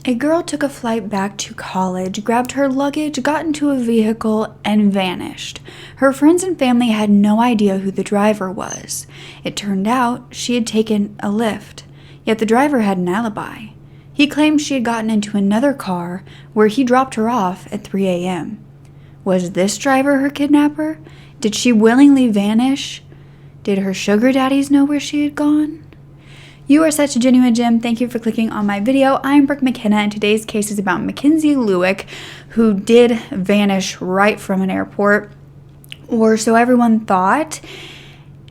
A girl took a flight back to college, grabbed her luggage, got into a vehicle, and vanished. Her friends and family had no idea who the driver was. It turned out she had taken a Lyft, yet the driver had an alibi. He claimed she had gotten into another car where he dropped her off at 3 a.m. Was this driver her kidnapper? Did she willingly vanish? Did her sugar daddies know where she had gone? You are such a genuine gem. Thank you for clicking on my video. I'm Brooke Makenna, and today's case is about Mackenzie Lueck, who did vanish right from an airport, or so everyone thought.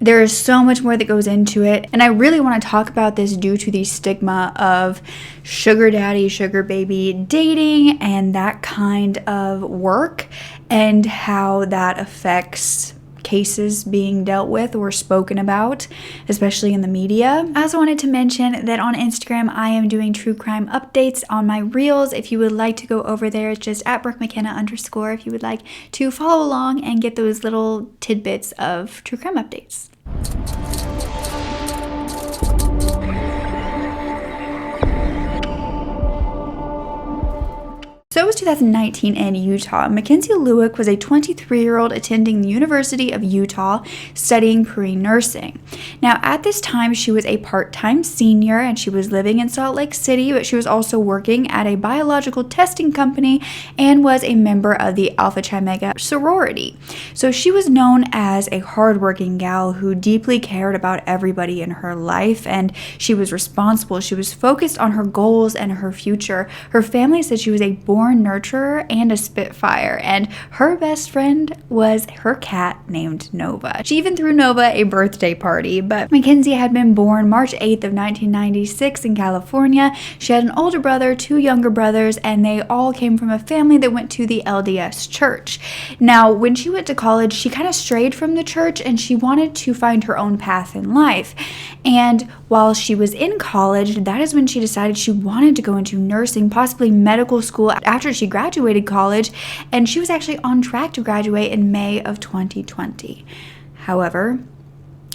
There is so much more that goes into it, and I really want to talk about this due to the stigma of sugar daddy, sugar baby dating, and that kind of work, and how that affects cases being dealt with or spoken about, especially in the media. I also wanted to mention that on Instagram, I am doing true crime updates on my reels. If you would like to go over there, it's just at Brooke @BrookeMcKenna_. If you would like to follow along and get those little tidbits of true crime updates. So it was 2019 in Utah. Mackenzie Lueck was a 23-year-old attending the University of Utah studying pre-nursing. Now, at this time, she was a part-time senior and she was living in Salt Lake City, but she was also working at a biological testing company and was a member of the Alpha Chi Mega sorority. So she was known as a hardworking gal who deeply cared about everybody in her life, and she was responsible. She was focused on her goals and her future. Her family said she was a born nurturer and a spitfire, and her best friend was her cat named Nova. She even threw Nova a birthday party. But Mackenzie had been born March 8th of 1996 in California. She had an older brother, 2 younger brothers, and they all came from a family that went to the LDS church. Now, when she went to college, she kind of strayed from the church and she wanted to find her own path in life. And while she was in college, that is when she decided she wanted to go into nursing, possibly medical school, after she graduated college, and she was actually on track to graduate in May of 2020. However,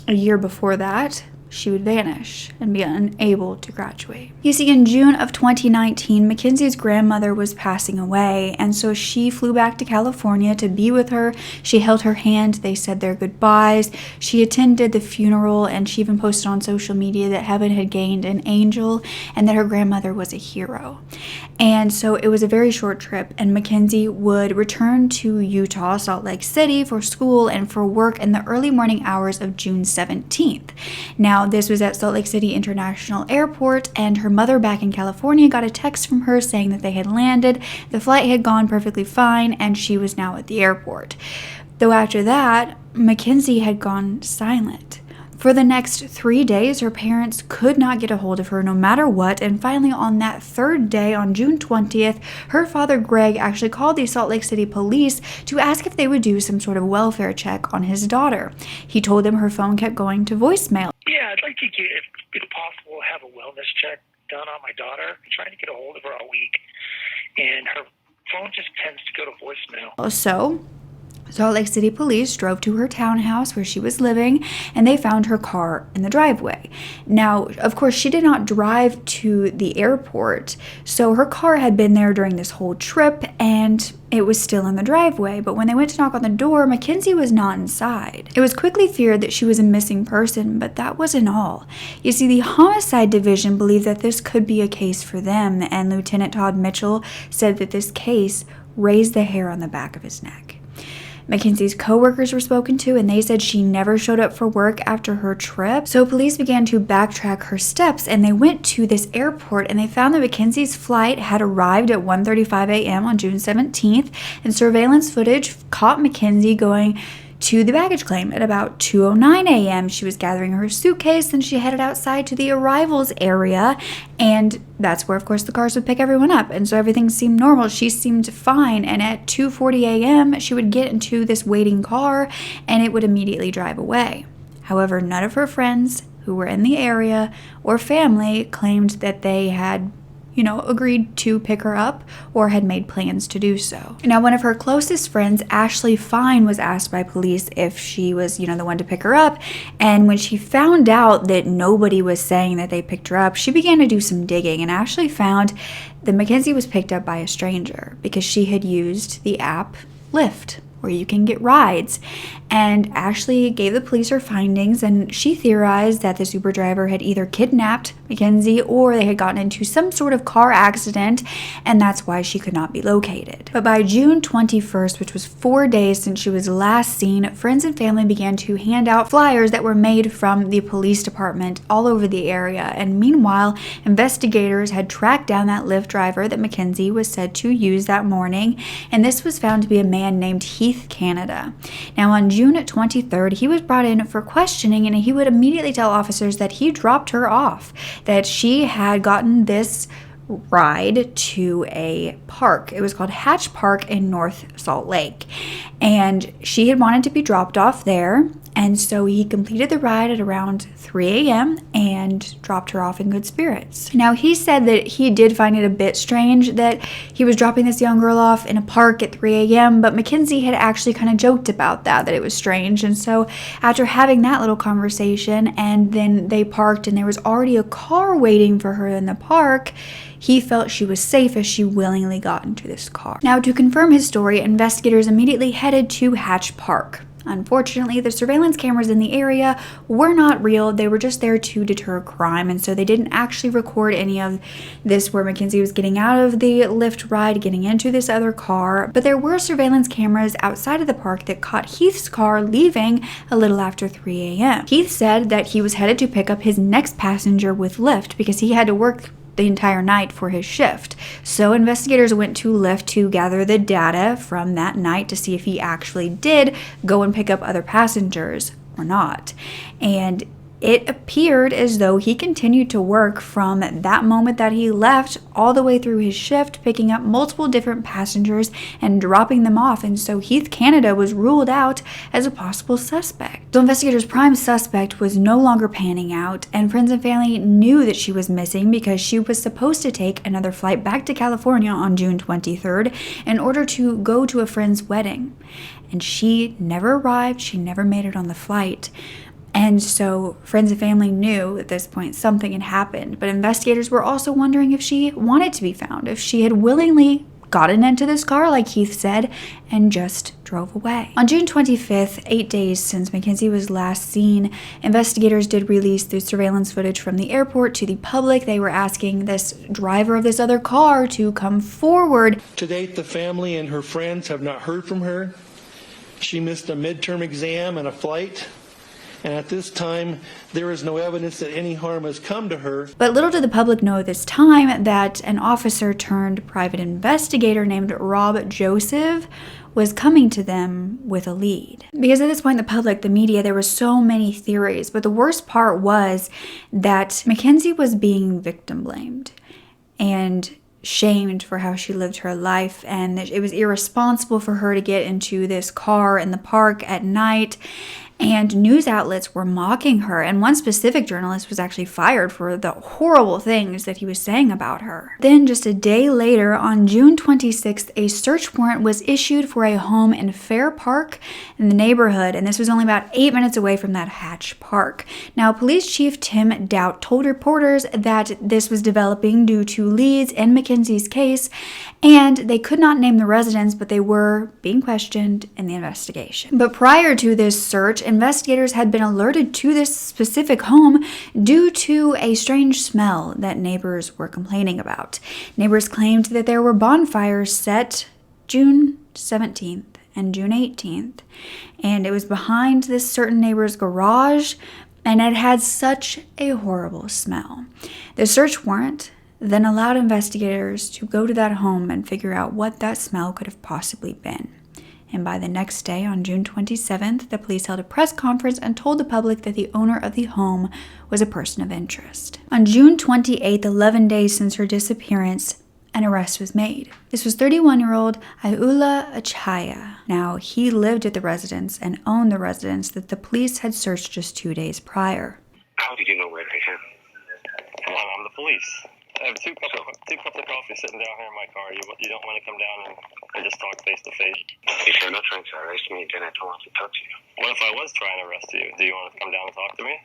a year before that, she would vanish and be unable to graduate. You see, in June of 2019, Mackenzie's grandmother was passing away, and so she flew back to California to be with her. She held her hand, they said their goodbyes. She attended the funeral, and she even posted on social media that heaven had gained an angel and that her grandmother was a hero. And so it was a very short trip, and Mackenzie would return to Utah, Salt Lake City, for school and for work in the early morning hours of June 17th. Now, this was at Salt Lake City International Airport, and her mother back in California got a text from her saying that they had landed, the flight had gone perfectly fine, and she was now at the airport. Though after that, Mackenzie had gone silent. For the next 3 days, her parents could not get a hold of her no matter what, and finally on that third day, on June 20th, her father Greg actually called the Salt Lake City police to ask if they would do some sort of welfare check on his daughter. He told them her phone kept going to voicemail. Yeah, I'd like to get, if it's possible, have a wellness check done on my daughter. I'm trying to get a hold of her all week, and her phone just tends to go to voicemail. So Salt Lake City police drove to her townhouse where she was living, and they found her car in the driveway. Now, of course, she did not drive to the airport, so her car had been there during this whole trip, and it was still in the driveway. But when they went to knock on the door, Mackenzie was not inside. It was quickly feared that she was a missing person, but that wasn't all. You see, the homicide division believed that this could be a case for them, and Lieutenant Todd Mitchell said that this case raised the hair on the back of his neck. Mackenzie's co-workers were spoken to, and they said she never showed up for work after her trip. So police began to backtrack her steps, and they went to this airport, and they found that Mackenzie's flight had arrived at 1:35 a.m. on June 17th, and surveillance footage caught Mackenzie going to the baggage claim at about 2:09 a.m. She was gathering her suitcase, and she headed outside to the arrivals area, and that's where, of course, the cars would pick everyone up, and so everything seemed normal. She seemed fine, and at 2:40 a.m. she would get into this waiting car, and it would immediately drive away. However, none of her friends who were in the area or family claimed that they had agreed to pick her up or had made plans to do so. Now, one of her closest friends, Ashley Fine, was asked by police if she was, the one to pick her up. And when she found out that nobody was saying that they picked her up, she began to do some digging and actually found that Mackenzie was picked up by a stranger because she had used the app Lyft, where you can get rides. And Ashley gave the police her findings, and she theorized that this Uber driver had either kidnapped Mackenzie or they had gotten into some sort of car accident, and that's why she could not be located. But by June 21st, which was 4 days since she was last seen, friends and family began to hand out flyers that were made from the police department all over the area. And meanwhile, investigators had tracked down that Lyft driver that Mackenzie was said to use that morning, and this was found to be a man named Heath Canada. Now, on June 23rd, he was brought in for questioning, and he would immediately tell officers that he dropped her off, that she had gotten this ride to a park. It was called Hatch Park in North Salt Lake, and she had wanted to be dropped off there, and so he completed the ride at around 3 a.m. and dropped her off in good spirits. Now, he said that he did find it a bit strange that he was dropping this young girl off in a park at 3 a.m., but Mackenzie had actually kind of joked about that it was strange. And so after having that little conversation, and then they parked and there was already a car waiting for her in the park, he felt she was safe as she willingly got into this car. Now, to confirm his story, investigators immediately headed to Hatch Park. Unfortunately, the surveillance cameras in the area were not real. They were just there to deter crime, and so they didn't actually record any of this where Mackenzie was getting out of the Lyft ride, getting into this other car. But there were surveillance cameras outside of the park that caught Heath's car leaving a little after 3 a.m. Heath said that he was headed to pick up his next passenger with Lyft because he had to work the entire night for his shift. So investigators went to Lyft to gather the data from that night to see if he actually did go and pick up other passengers or not. And it appeared as though he continued to work from that moment that he left all the way through his shift, picking up multiple different passengers and dropping them off. And so Heath Canada was ruled out as a possible suspect. So investigators' prime suspect was no longer panning out, and friends and family knew that she was missing because she was supposed to take another flight back to California on June 23rd in order to go to a friend's wedding. And she never arrived. She never made it on the flight. And so friends and family knew at this point something had happened, but investigators were also wondering if she wanted to be found, if she had willingly gotten into this car, like Heath said, and just drove away. On June 25th, 8 days since Mackenzie was last seen, investigators did release the surveillance footage from the airport to the public. They were asking this driver of this other car to come forward. To date, the family and her friends have not heard from her. She missed a midterm exam and a flight. And at this time, there is no evidence that any harm has come to her. But little did the public know at this time that an officer turned private investigator named Rob Joseph was coming to them with a lead. Because at this point, the public, the media, there were so many theories. But the worst part was that Mackenzie was being victim blamed and shamed for how she lived her life, and that it was irresponsible for her to get into this car in the park at night. And news outlets were mocking her, and one specific journalist was actually fired for the horrible things that he was saying about her. Then just a day later, on June 26th, a search warrant was issued for a home in Fair Park in the neighborhood, and this was only about 8 minutes away from that Hatch Park. Now, Police Chief Tim Doubt told reporters that this was developing due to leads in Mackenzie's case, and they could not name the residents, but they were being questioned in the investigation. But prior to this search, investigators had been alerted to this specific home due to a strange smell that neighbors were complaining about. Neighbors claimed that there were bonfires set June 17th and June 18th, and it was behind this certain neighbor's garage, and it had such a horrible smell. The search warrant then allowed investigators to go to that home and figure out what that smell could have possibly been. And by the next day, on June 27th, the police held a press conference and told the public that the owner of the home was a person of interest. On June 28th, 11 days since her disappearance, an arrest was made. This was 31-year-old Ayoola Ajayi. Now, he lived at the residence and owned the residence that the police had searched just 2 days prior. How did you know where I am? Well, I'm the police. I have two cups of coffee sitting down here in my car. You don't want to come down and just talk face to face? If you're not trying to arrest me, then I don't want to talk to you. What if I was trying to arrest you? Do you want to come down and talk to me?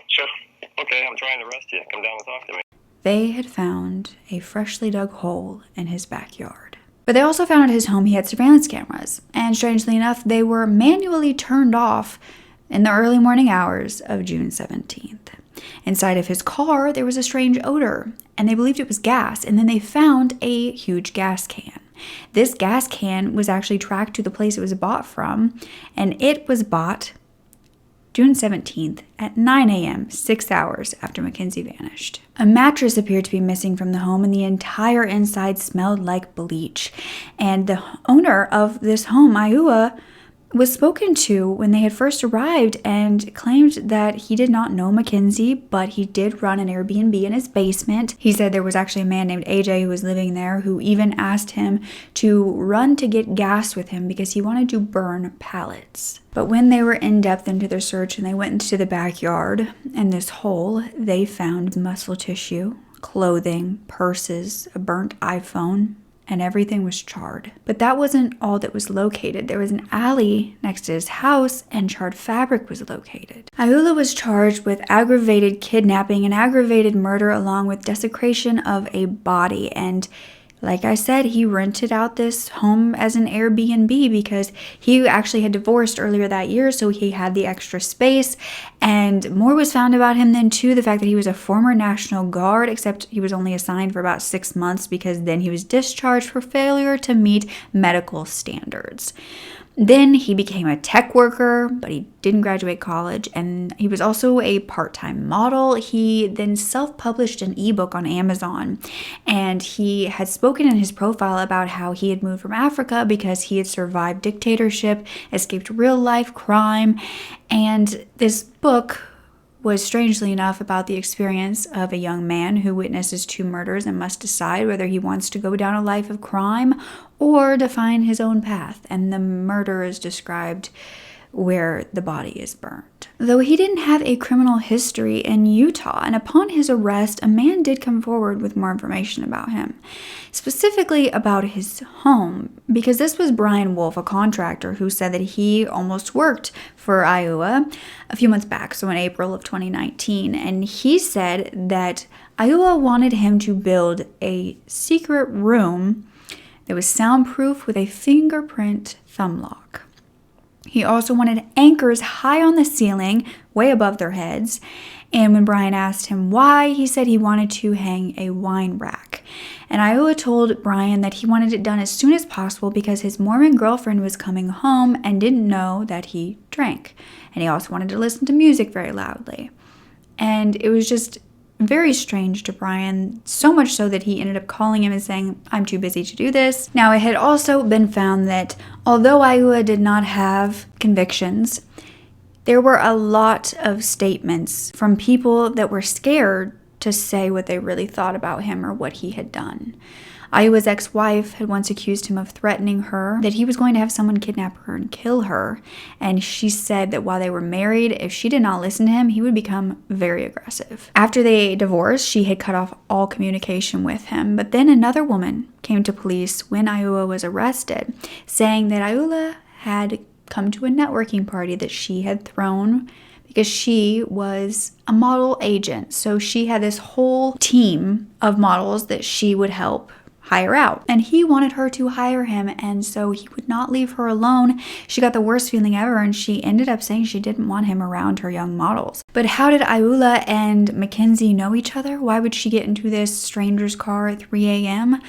Sure. Okay, I'm trying to arrest you. Come down and talk to me. They had found a freshly dug hole in his backyard. But they also found at his home he had surveillance cameras, and strangely enough, they were manually turned off in the early morning hours of June 17th. Inside of his car, there was a strange odor, and they believed it was gas, and then they found a huge gas can. This gas can was actually tracked to the place it was bought from, and it was bought June 17th at 9 a.m., 6 hours after Mackenzie vanished. A mattress appeared to be missing from the home, and the entire inside smelled like bleach. And the owner of this home, Ayoola, was spoken to when they had first arrived and claimed that he did not know Mackenzie, but he did run an Airbnb in his basement. He said there was actually a man named AJ who was living there who even asked him to run to get gas with him because he wanted to burn pallets. But when they were in depth into their search and they went into the backyard and this hole, they found muscle tissue, clothing, purses, a burnt iPhone, and everything was charred. But that wasn't all that was located. There was an alley next to his house, and charred fabric was located. Ayoola was charged with aggravated kidnapping and aggravated murder, along with desecration of a body. And like I said, he rented out this home as an Airbnb because he actually had divorced earlier that year, so he had the extra space. And more was found about him then too, the fact that he was a former National Guard, except he was only assigned for about 6 months because then he was discharged for failure to meet medical standards. Then he became a tech worker, but he didn't graduate college, and he was also a part-time model. He then self-published an ebook on Amazon, and he had spoken in his profile about how he had moved from Africa because he had survived dictatorship, escaped real-life crime, and this book was strangely enough about the experience of a young man who witnesses 2 murders and must decide whether he wants to go down a life of crime or define his own path. And the murder is described where the body is burnt. Though he didn't have a criminal history in Utah, and upon his arrest, a man did come forward with more information about him, specifically about his home, because this was Brian Wolf, a contractor, who said that he almost worked for Ayoola a few months back, so in April of 2019, and he said that Ayoola wanted him to build a secret room that was soundproof with a fingerprint thumb lock. He also wanted anchors high on the ceiling, way above their heads. And when Brian asked him why, he said he wanted to hang a wine rack. And Ayoola told Brian that he wanted it done as soon as possible because his Mormon girlfriend was coming home and didn't know that he drank. And he also wanted to listen to music very loudly. And it was just very strange to Brian, so much so that he ended up calling him and saying, "I'm too busy to do this." Now, it had also been found that although Ayoola did not have convictions, there were a lot of statements from people that were scared to say what they really thought about him or what he had done. Ayoola's ex-wife had once accused him of threatening her, that he was going to have someone kidnap her and kill her. And she said that while they were married, if she did not listen to him, he would become very aggressive. After they divorced, she had cut off all communication with him. But then another woman came to police when Ayoola was arrested, saying that Ayoola had come to a networking party that she had thrown because she was a model agent. So she had this whole team of models that she would help hire out. And he wanted her to hire him, and so he would not leave her alone. She got the worst feeling ever, and she ended up saying she didn't want him around her young models. But how did Ayoola and Mackenzie know each other? Why would she get into this stranger's car at 3 a.m.?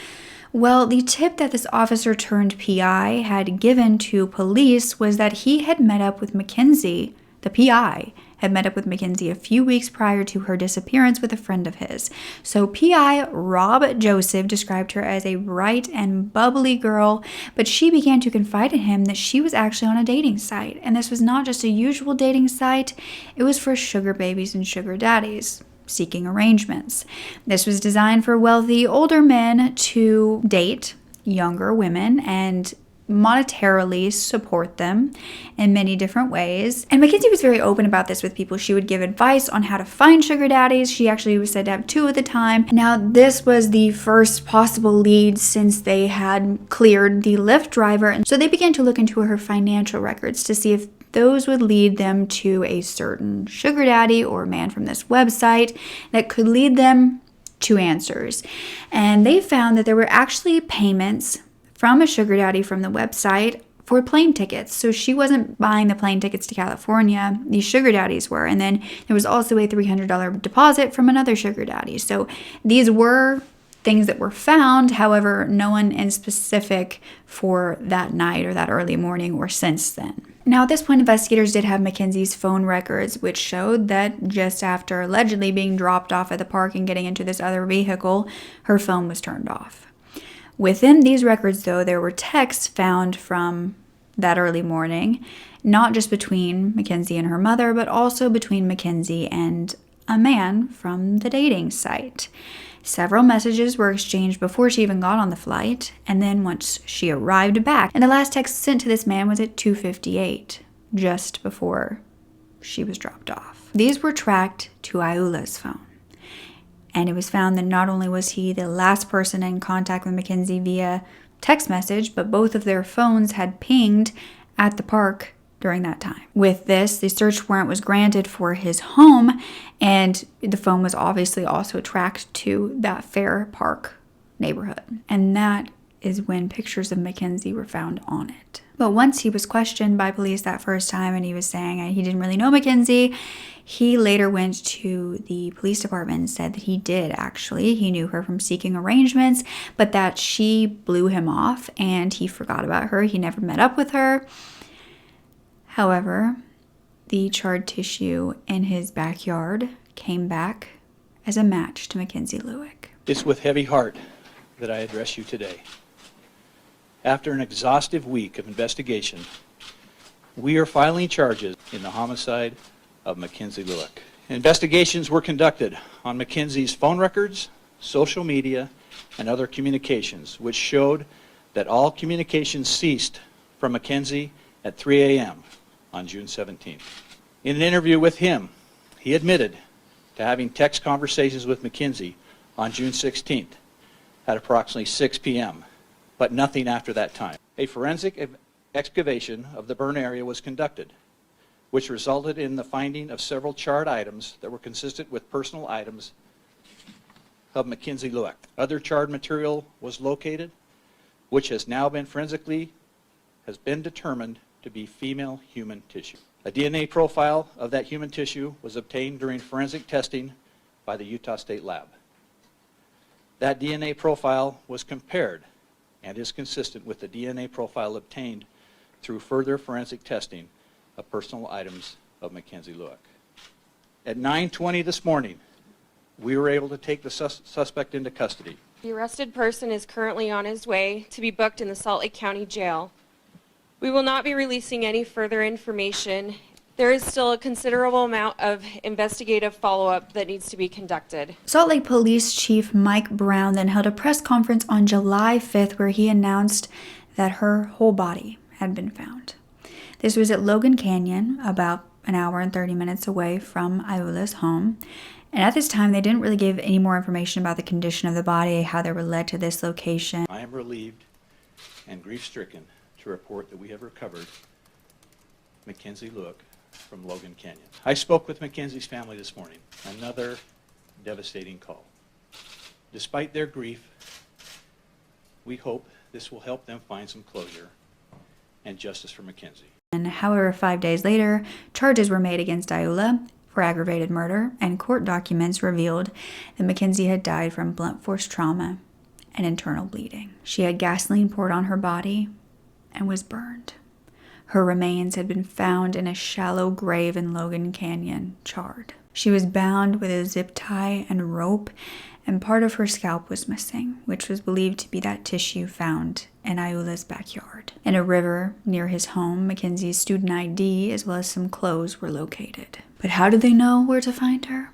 Well, the tip that this officer turned PI had given to police was that he had met up with Mackenzie, the PI, had met up with Mackenzie a few weeks prior to her disappearance with a friend of his. So PI Rob Joseph described her as a bright and bubbly girl, but she began to confide in him that she was actually on a dating site. And this was not just a usual dating site, it was for sugar babies and sugar daddies seeking arrangements. This was designed for wealthy older men to date younger women, and monetarily support them in many different ways. And Mackenzie was very open about this with people. She would give advice on how to find sugar daddies. She actually was said to have 2 at the time. Now, this was the first possible lead since they had cleared the Lyft driver. And so they began to look into her financial records to see if those would lead them to a certain sugar daddy or man from this website that could lead them to answers. And they found that there were actually payments from a sugar daddy from the website for plane tickets. So she wasn't buying the plane tickets to California. These sugar daddies were. And then there was also a $300 deposit from another sugar daddy. So these were things that were found. However, no one in specific for that night or that early morning or since then. Now, at this point, investigators did have Mackenzie's phone records, which showed that just after allegedly being dropped off at the park and getting into this other vehicle, her phone was turned off. Within these records, though, there were texts found from that early morning, not just between Mackenzie and her mother, but also between Mackenzie and a man from the dating site. Several messages were exchanged before she even got on the flight, and then once she arrived back. And the last text sent to this man was at 2:58, just before she was dropped off. These were tracked to Ayoola's phone. And it was found that not only was he the last person in contact with Mackenzie via text message, but both of their phones had pinged at the park during that time. With this, the search warrant was granted for his home, and the phone was obviously also tracked to that Fair Park neighborhood. And that is when pictures of Mackenzie were found on it. But once he was questioned by police that first time and he was saying he didn't really know Mackenzie, he later went to the police department and said that he did actually. He knew her from seeking arrangements, but that she blew him off and he forgot about her. He never met up with her. However, the charred tissue in his backyard came back as a match to Mackenzie Lueck. It's with heavy heart that I address you today. After an exhaustive week of investigation, we are filing charges in the homicide of Mackenzie Lueck. Investigations were conducted on Mackenzie's phone records, social media, and other communications, which showed that all communications ceased from Mackenzie at 3 a.m. on June 17th. In an interview with him, he admitted to having text conversations with Mackenzie on June 16th at approximately 6 p.m., but nothing after that time. A forensic excavation of the burn area was conducted, which resulted in the finding of several charred items that were consistent with personal items of Mackenzie Lueck. Other charred material was located, which has now been has been determined to be female human tissue. A DNA profile of that human tissue was obtained during forensic testing by the Utah State Lab. That DNA profile was compared and is consistent with the DNA profile obtained through further forensic testing of personal items of Mackenzie Lueck. At 9:20 this morning, we were able to take the suspect into custody. The arrested person is currently on his way to be booked in the Salt Lake County Jail. We will not be releasing any further information. There is still a considerable amount of investigative follow-up that needs to be conducted. Salt Lake Police Chief Mike Brown then held a press conference on July 5th where he announced that her whole body had been found. This was at Logan Canyon, about an hour and 30 minutes away from Ayoola's home. And at this time, they didn't really give any more information about the condition of the body, how they were led to this location. I am relieved and grief-stricken to report that we have recovered Mackenzie Lueck from Logan Canyon. I spoke with Mackenzie's family this morning. Another devastating call. Despite their grief, we hope this will help them find some closure and justice for Mackenzie. And however, 5 days later, charges were made against Ayoola for aggravated murder, and court documents revealed that Mackenzie had died from blunt force trauma and internal bleeding. She had gasoline poured on her body and was burned. Her remains had been found in a shallow grave in Logan Canyon, charred. She was bound with a zip tie and rope, and part of her scalp was missing, which was believed to be that tissue found in Ayoola's backyard. In a river near his home, Mackenzie's student ID as well as some clothes were located. But how did they know where to find her?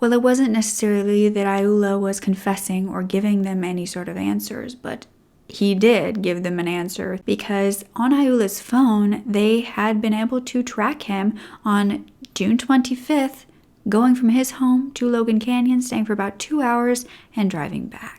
Well, it wasn't necessarily that Ayoola was confessing or giving them any sort of answers, but he did give them an answer, because on Ayoola's phone, they had been able to track him on June 25th, going from his home to Logan Canyon, staying for about 2 hours, and driving back.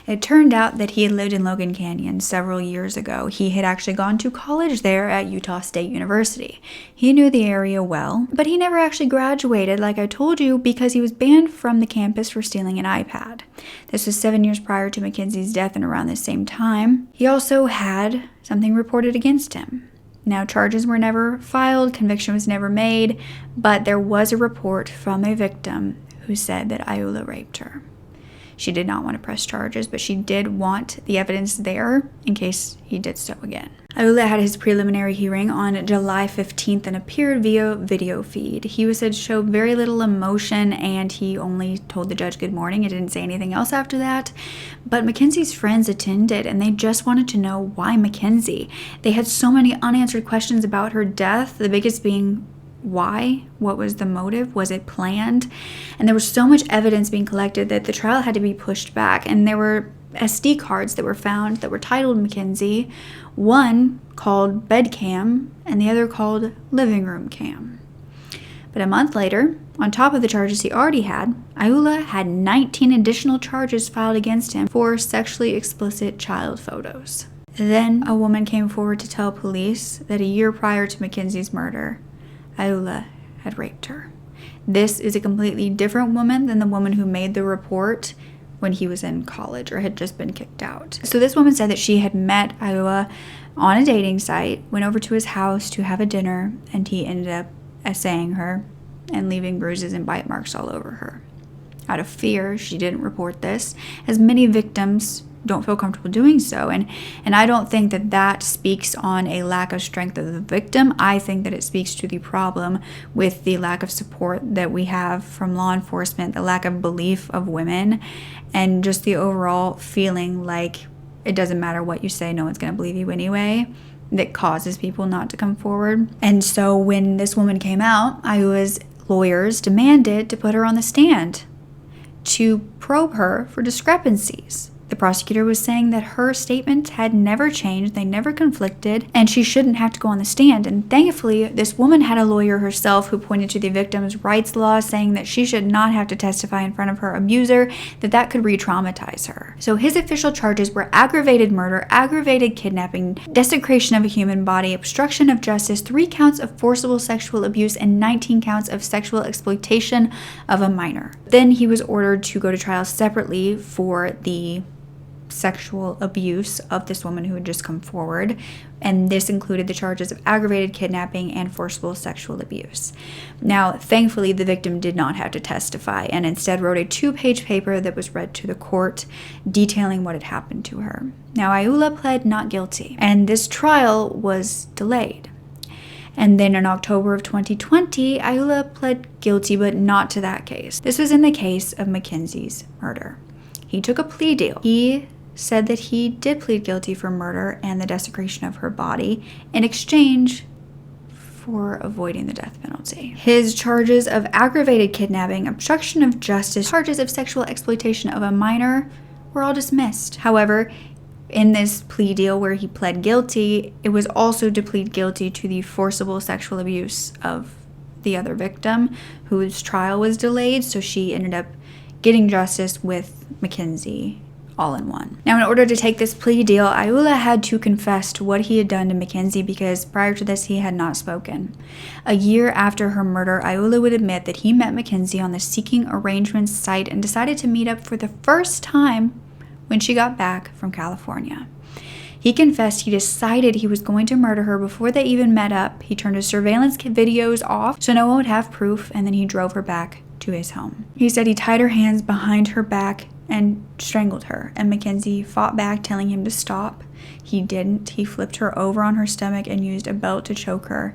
It turned out that he had lived in Logan Canyon several years ago. He had actually gone to college there at Utah State University. He knew the area well, but he never actually graduated, like I told you, because he was banned from the campus for stealing an iPad. This was 7 years prior to Mackenzie's death and around the same time. He also had something reported against him. Now, charges were never filed, conviction was never made, but there was a report from a victim who said that Ayoola raped her. She did not want to press charges, but she did want the evidence there in case he did so again. Ayoola had his preliminary hearing on July 15th and appeared via video feed. He was said to show very little emotion, and he only told the judge good morning. He didn't say anything else after that. But Mackenzie's friends attended, and they just wanted to know why Mackenzie. They had so many unanswered questions about her death, the biggest being why? What was the motive? Was it planned? And there was so much evidence being collected that the trial had to be pushed back. And there were SD cards that were found that were titled Mackenzie, one called bed cam and the other called living room cam. But a month later, on top of the charges he already had, Ayoola had 19 additional charges filed against him for sexually explicit child photos. Then a woman came forward to tell police that a year prior to Mackenzie's murder, Ayoola had raped her. This is a completely different woman than the woman who made the report when he was in college or had just been kicked out. So this woman said that she had met Ayoola on a dating site, went over to his house to have a dinner, and he ended up assailing her and leaving bruises and bite marks all over her. Out of fear, she didn't report this, as many victims don't feel comfortable doing so. And I don't think that that speaks on a lack of strength of the victim. I think that it speaks to the problem with the lack of support that we have from law enforcement, the lack of belief of women, and just the overall feeling like it doesn't matter what you say, no one's going to believe you anyway, that causes people not to come forward. And so when this woman came out, Ayoola's lawyers demanded to put her on the stand to probe her for discrepancies. The prosecutor was saying that her statements had never changed, they never conflicted, and she shouldn't have to go on the stand. And thankfully, this woman had a lawyer herself who pointed to the victim's rights law, saying that she should not have to testify in front of her abuser, that could re-traumatize her. So his official charges were aggravated murder, aggravated kidnapping, desecration of a human body, obstruction of justice, 3 counts of forcible sexual abuse, and 19 counts of sexual exploitation of a minor. Then he was ordered to go to trial separately for the sexual abuse of this woman who had just come forward, and this included the charges of aggravated kidnapping and forcible sexual abuse. Now, thankfully, the victim did not have to testify and instead wrote a 2-page paper that was read to the court detailing what had happened to her. Now, Ayoola pled not guilty, and this trial was delayed. And then in October of 2020, Ayoola pled guilty, but not to that case. This was in the case of Mackenzie's murder. He took a plea deal. He said that he did plead guilty for murder and the desecration of her body in exchange for avoiding the death penalty. His charges of aggravated kidnapping, obstruction of justice, charges of sexual exploitation of a minor were all dismissed. However, in this plea deal where he pled guilty, it was also to plead guilty to the forcible sexual abuse of the other victim, whose trial was delayed, so she ended up getting justice with Mackenzie all in one. Now, in order to take this plea deal, Ayoola had to confess to what he had done to Mackenzie, because prior to this he had not spoken. A year after her murder, Ayoola would admit that he met Mackenzie on the seeking arrangements site and decided to meet up for the first time when she got back from California. He confessed he decided he was going to murder her before they even met up. He turned his surveillance videos off so no one would have proof, and then he drove her back to his home. He said he tied her hands behind her back and strangled her, and Mackenzie fought back, telling him to stop. He didn't. He flipped her over on her stomach and used a belt to choke her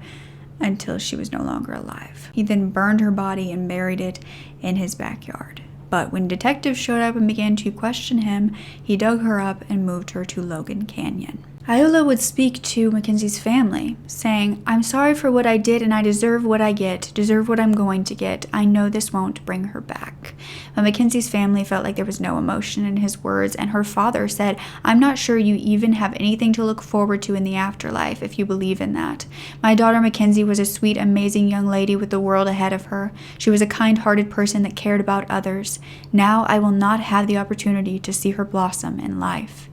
until she was no longer alive. He then burned her body and buried it in his backyard. But when detectives showed up and began to question him, he dug her up and moved her to Logan Canyon. Ayoola would speak to Mackenzie's family, saying, "I'm sorry for what I did and I deserve what I get, deserve what I'm going to get. I know this won't bring her back." But Mackenzie's family felt like there was no emotion in his words, and her father said, "I'm not sure you even have anything to look forward to in the afterlife if you believe in that. My daughter Mackenzie was a sweet, amazing young lady with the world ahead of her. She was a kind-hearted person that cared about others. Now I will not have the opportunity to see her blossom in life."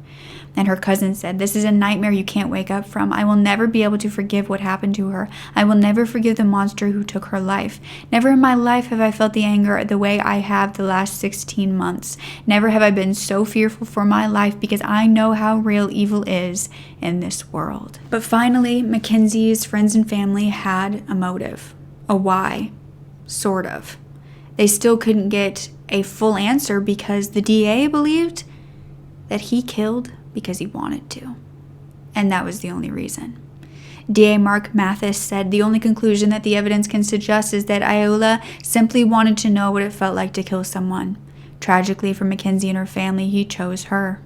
And her cousin said, "This is a nightmare you can't wake up from. I will never be able to forgive what happened to her. I will never forgive the monster who took her life. Never in my life have I felt the anger the way I have the last 16 months. Never have I been so fearful for my life because I know how real evil is in this world." But finally, Mackenzie's friends and family had a motive. A why. Sort of. They still couldn't get a full answer because the DA believed that he killed because he wanted to. And that was the only reason. DA Mark Mathis said the only conclusion that the evidence can suggest is that Ayoola simply wanted to know what it felt like to kill someone. Tragically for Mackenzie and her family, he chose her.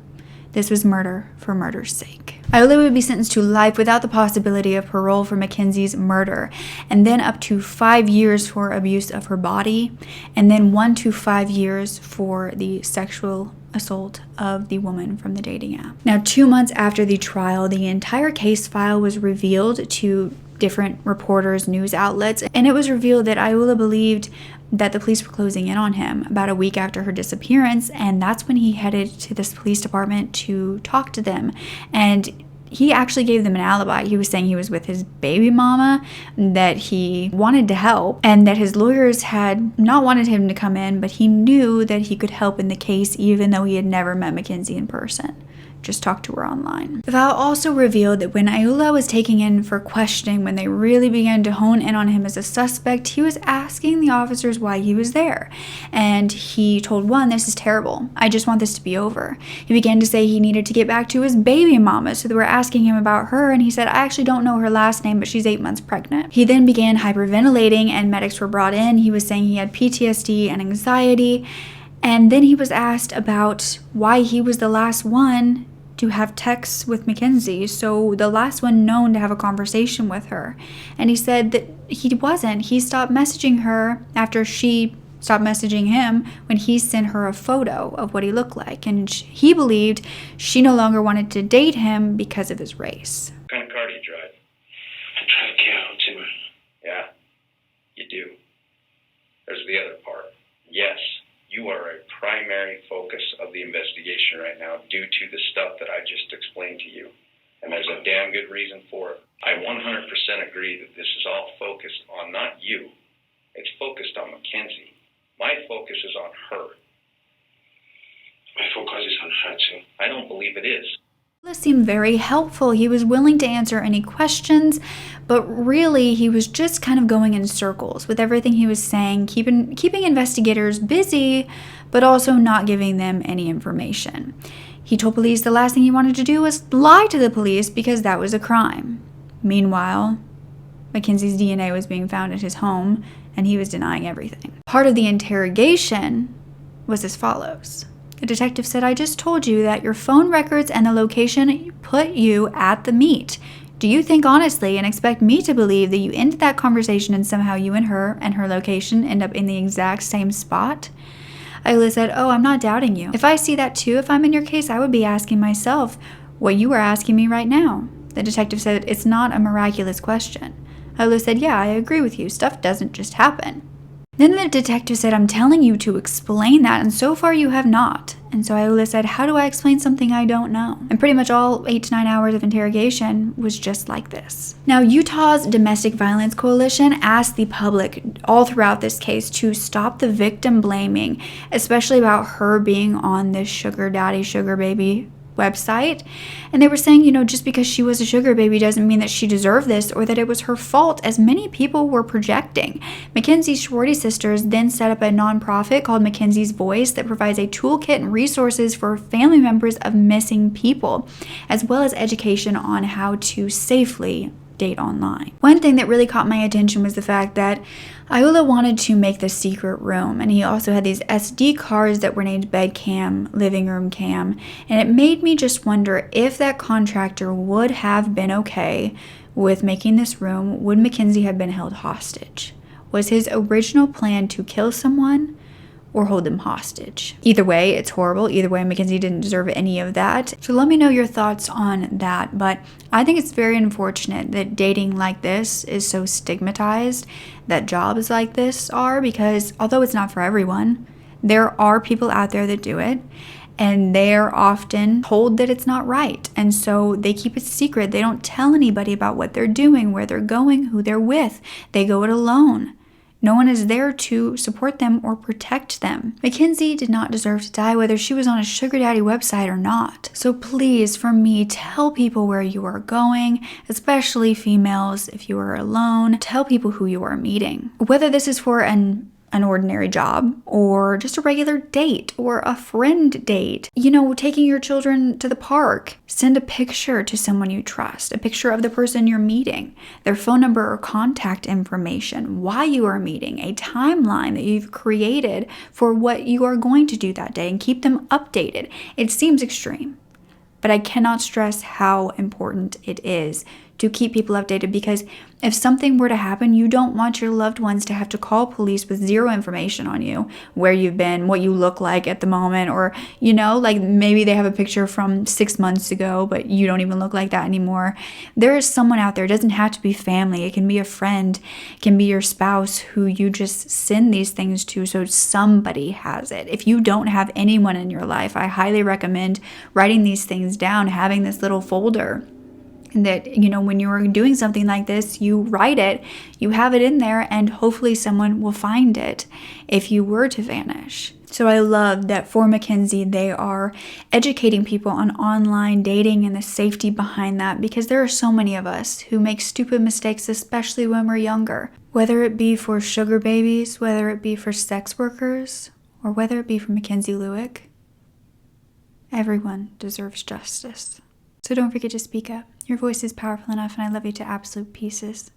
This was murder for murder's sake. Ayoola would be sentenced to life without the possibility of parole for Mackenzie's murder, and then up to 5 years for abuse of her body, and then 1 to 5 years for the sexual assault of the woman from the dating app. Now, 2 months after the trial, the entire case file was revealed to different reporters, news outlets, and it was revealed that Ayoola believed that the police were closing in on him about a week after her disappearance, and that's when he headed to this police department to talk to them. And he actually gave them an alibi. He was saying he was with his baby mama, that he wanted to help, and that his lawyers had not wanted him to come in, but he knew that he could help in the case even though he had never met Mackenzie in person. Just talked to her online. The file also revealed that when Ayoola was taken in for questioning, when they really began to hone in on him as a suspect, he was asking the officers why he was there. And he told one, "This is terrible. I just want this to be over." He began to say he needed to get back to his baby mama, so they were asking him about her, and he said, "I actually don't know her last name, but she's 8 months pregnant." He then began hyperventilating, and medics were brought in. He was saying he had PTSD and anxiety. And then he was asked about why he was the last one to have texts with Mackenzie, so the last one known to have a conversation with her. And he said that he wasn't. He stopped messaging her after she stopped messaging him when he sent her a photo of what he looked like. And he believed she no longer wanted to date him because of his race. What kind of car do you drive? I try to care to her. Yeah, you do. There's the other part. Yes, you are a primary focus of the investigation right now due to the stuff that I just explained to you. And there's a damn good reason for it. I 100% agree that this is all focused on not you. It's focused on Mackenzie. My focus is on her. My focus is on her too. I don't believe it is. Seemed very helpful. He was willing to answer any questions, but really he was just kind of going in circles with everything he was saying, keeping investigators busy, but also not giving them any information. He told police the last thing he wanted to do was lie to the police because that was a crime. Meanwhile, Mackenzie's DNA was being found at his home, and he was denying everything. Part of the interrogation was as follows. The detective said, "I just told you that your phone records and the location put you at the meet. Do you think honestly and expect me to believe that you ended that conversation and somehow you and her location end up in the exact same spot?" Ayoola said, "Oh, I'm not doubting you. If I see that too, if I'm in your case, I would be asking myself what you are asking me right now." The detective said, "It's not a miraculous question." Ayoola said, "Yeah, I agree with you. Stuff doesn't just happen." Then the detective said, "I'm telling you to explain that, and so far you have not." And so Ayoola said, "How do I explain something I don't know?" And pretty much all 8 to 9 hours of interrogation was just like this. Now, Utah's Domestic Violence Coalition asked the public all throughout this case to stop the victim blaming, especially about her being on this sugar daddy, sugar baby website. And they were saying, just because she was a sugar baby doesn't mean that she deserved this or that it was her fault, as many people were projecting. Mackenzie's sorority sisters then set up a nonprofit called Mackenzie's Voice that provides a toolkit and resources for family members of missing people, as well as education on how to safely date online. One thing that really caught my attention was the fact that Ayoola wanted to make the secret room, and he also had these SD cards that were named bed cam, living room cam, and it made me just wonder if that contractor would have been okay with making this room. Would Mackenzie have been held hostage? Was his original plan to kill someone or hold them hostage? Either way, it's horrible. Either way, Mackenzie didn't deserve any of that. So let me know your thoughts on that. But I think it's very unfortunate that dating like this is so stigmatized, that jobs like this are, because although it's not for everyone, there are people out there that do it, and they're often told that it's not right. And so they keep it secret. They don't tell anybody about what they're doing, where they're going, who they're with. They go it alone. No one is there to support them or protect them. Mackenzie did not deserve to die, whether she was on a sugar daddy website or not. So please, for me, tell people where you are going, especially females. If you are alone, tell people who you are meeting. Whether this is for an ordinary job or just a regular date or a friend date, taking your children to the park, send a picture to someone you trust, a picture of the person you're meeting, their phone number or contact information, why you are meeting, a timeline that you've created for what you are going to do that day, and keep them updated. It seems extreme, but I cannot stress how important it is to keep people updated, because if something were to happen, you don't want your loved ones to have to call police with zero information on you, where you've been, what you look like at the moment, or, like maybe they have a picture from 6 months ago, but you don't even look like that anymore. There is someone out there. It doesn't have to be family. It can be a friend, it can be your spouse, who you just send these things to so somebody has it. If you don't have anyone in your life, I highly recommend writing these things down, having this little folder that, when you're doing something like this, you write it, you have it in there, and hopefully someone will find it if you were to vanish. So I love that for Mackenzie, they are educating people on online dating and the safety behind that, because there are so many of us who make stupid mistakes, especially when we're younger, whether it be for sugar babies, whether it be for sex workers, or whether it be for Mackenzie Lueck. Everyone deserves justice. So don't forget to speak up. Your voice is powerful enough, and I love you to absolute pieces.